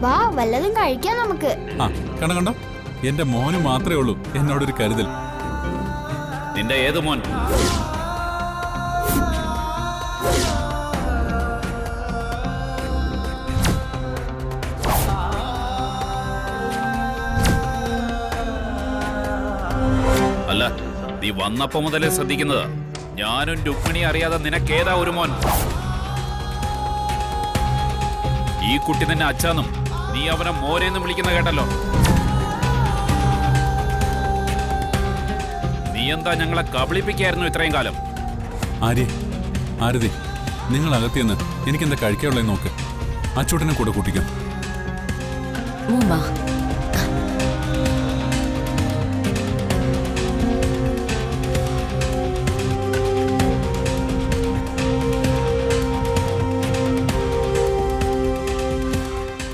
വാ വല്ലതും കഴിക്കാം നമുക്ക്. ആ കണ്ടോ, എന്റെ മോന് മാത്രമേ ഉള്ളൂ എന്നോടൊരു കരുതൽ. നിന്റെ ഏത് മോൻ? അല്ല, നീ വന്നപ്പോ മുതലേ ശ്രദ്ധിക്കുന്നത് ഞാനും രുക്മിണി അറിയാതെ നിനക്കേതാ ഒരു മോൻ? ഈ കുട്ടി തന്നെ അച്ഛാന്നും നീ അവനെ മോനെന്നും വിളിക്കുന്ന കേട്ടല്ലോ. നീ എന്താ ഞങ്ങളെ കബളിപ്പിക്കായിരുന്നു ഇത്രയും കാലം? ആരതി, നിങ്ങൾ അകത്തിയെന്ന് എനിക്കെന്താ കഴിക്കാനുള്ളത് നോക്ക്. അച്ചൂട്ടനെ കൂടെ കൂട്ടിക്കാം.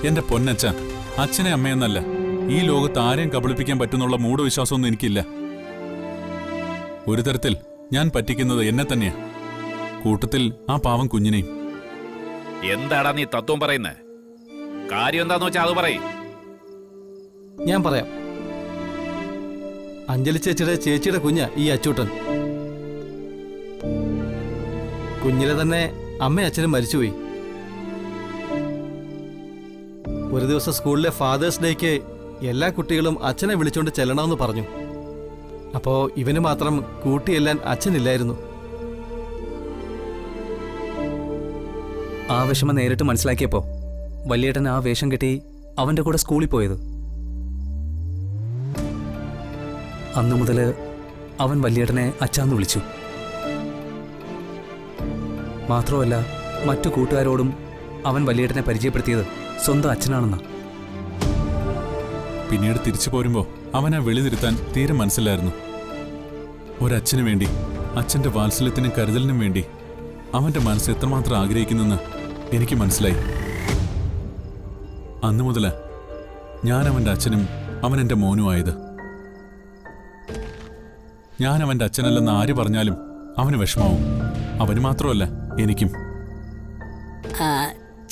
എന്റെ പൊന്നച്ഛ, അച്ഛനെ അമ്മയെന്നല്ല, ഈ ലോകത്ത് ആരെയും കബളിപ്പിക്കാൻ പറ്റുന്നുള്ള മൂഢവിശ്വാസമൊന്നും എനിക്കില്ല. ഒരു തരത്തിൽ ഞാൻ പറ്റിക്കുന്നത് എന്നെ തന്നെയാ, കൂട്ടത്തിൽ ആ പാവം കുഞ്ഞിനെയും. എന്താടാ നീ തത്വം പറയുന്നേ? കാര്യം എന്താന്ന് വെച്ചാ അത് പറയും. ഞാൻ പറയാം. അഞ്ജലി ചേച്ചിയുടെ കുഞ്ഞാ ഈ അച്ചൂട്ടൻ. കുഞ്ഞിലെ തന്നെ അമ്മയും അച്ഛനും മരിച്ചുപോയി. ഒരു ദിവസം സ്കൂളിലെ ഫാദേഴ്സ് ഡേക്ക് എല്ലാ കുട്ടികളും അച്ഛനെ വിളിച്ചോണ്ട് ചെല്ലണമെന്ന് പറഞ്ഞു. അപ്പോ ഇവന് മാത്രം കൂട്ടിയെല്ലാൻ അച്ഛനില്ലായിരുന്നു. ആ വിഷമം നേരിട്ട് മനസ്സിലാക്കിയപ്പോ വലിയേട്ടൻ ആ വേഷം കെട്ടി അവന്റെ കൂടെ സ്കൂളിൽ പോയത്. അന്നു മുതല് അവൻ വലിയേട്ടനെ അച്ഛാന്ന് വിളിച്ചു. മാത്രമല്ല, മറ്റു കൂട്ടുകാരോടും അവൻ വലിയേട്ടനെ പരിചയപ്പെടുത്തിയത് സ്വന്തം അച്ഛനാണെന്നാ. പിന്നീട് തിരിച്ചു പോരുമ്പോ അവനെ വെളിതിരുത്താൻ തീരെ മനസ്സിലായിരുന്നു. ഒരച്ഛനു വേണ്ടി, അച്ഛന്റെ വാത്സല്യത്തിനും കരുതലിനും വേണ്ടി അവന്റെ മനസ്സ് എത്രമാത്രം ആഗ്രഹിക്കുന്നെന്ന് എനിക്ക് മനസ്സിലായി. അന്നു മുതല് ഞാൻ അവന്റെ അച്ഛനും അവൻ എന്റെ മോനുമായത്. ഞാൻ അവന്റെ അച്ഛനല്ലെന്ന് ആര് പറഞ്ഞാലും അവന് വിഷമാവും. അവന് മാത്രമല്ല, എനിക്കും.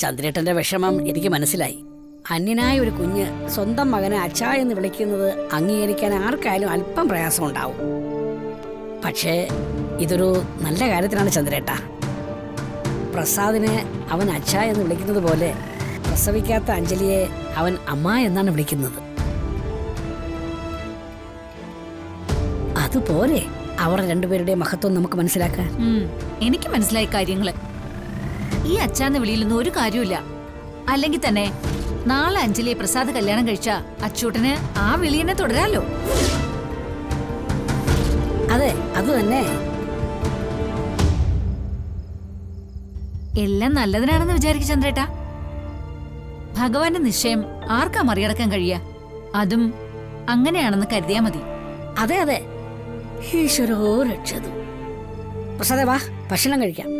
ചന്ദ്രേട്ടന്റെ വിഷമം എനിക്ക് മനസ്സിലായി. അന്യനായ ഒരു കുഞ്ഞ് സ്വന്തം മകനെ അച്ഛാ എന്ന് വിളിക്കുന്നത് അംഗീകരിക്കാൻ ആർക്കായാലും അല്പം പ്രയാസം ഉണ്ടാവും. പക്ഷേ ഇതൊരു നല്ല കാര്യത്തിനാണ് ചന്ദ്രേട്ട. പ്രസാദിനെ അവൻ അച്ഛാ എന്ന് വിളിക്കുന്നത് പോലെ പ്രസവിക്കാത്ത അഞ്ജലിയെ അവൻ അമ്മ എന്നാണ് വിളിക്കുന്നത്. അതുപോലെ അവർ രണ്ടുപേരുടെ മഹത്വം നമുക്ക് മനസ്സിലാക്കാൻ. എനിക്ക് മനസ്സിലായി കാര്യങ്ങള്. ഈ അച്ഛാന്ന് വിളിയിലൊന്നും ഒരു കാര്യമില്ല. അല്ലെങ്കിൽ തന്നെ നാളെ അഞ്ജലിയെ പ്രസാദ് കല്യാണം കഴിച്ച അച്ചൂട്ടന് ആ വിളിയെന്നെ തുടരാലോ. അതെ, അത് തന്നെ. എല്ലാം നല്ലതിനാണെന്ന് വിചാരിക്കും ചന്ദ്രേട്ടാ. ഭഗവാന്റെ നിശ്ചയം ആർക്കാ മറികടക്കാൻ കഴിയാ? അതും അങ്ങനെയാണെന്ന് കരുതിയാ മതി. അതെ അതെ, ഈശ്വരോ രക്ഷതു. പ്രസാദേ വാ, ഭക്ഷണം കഴിക്കാം.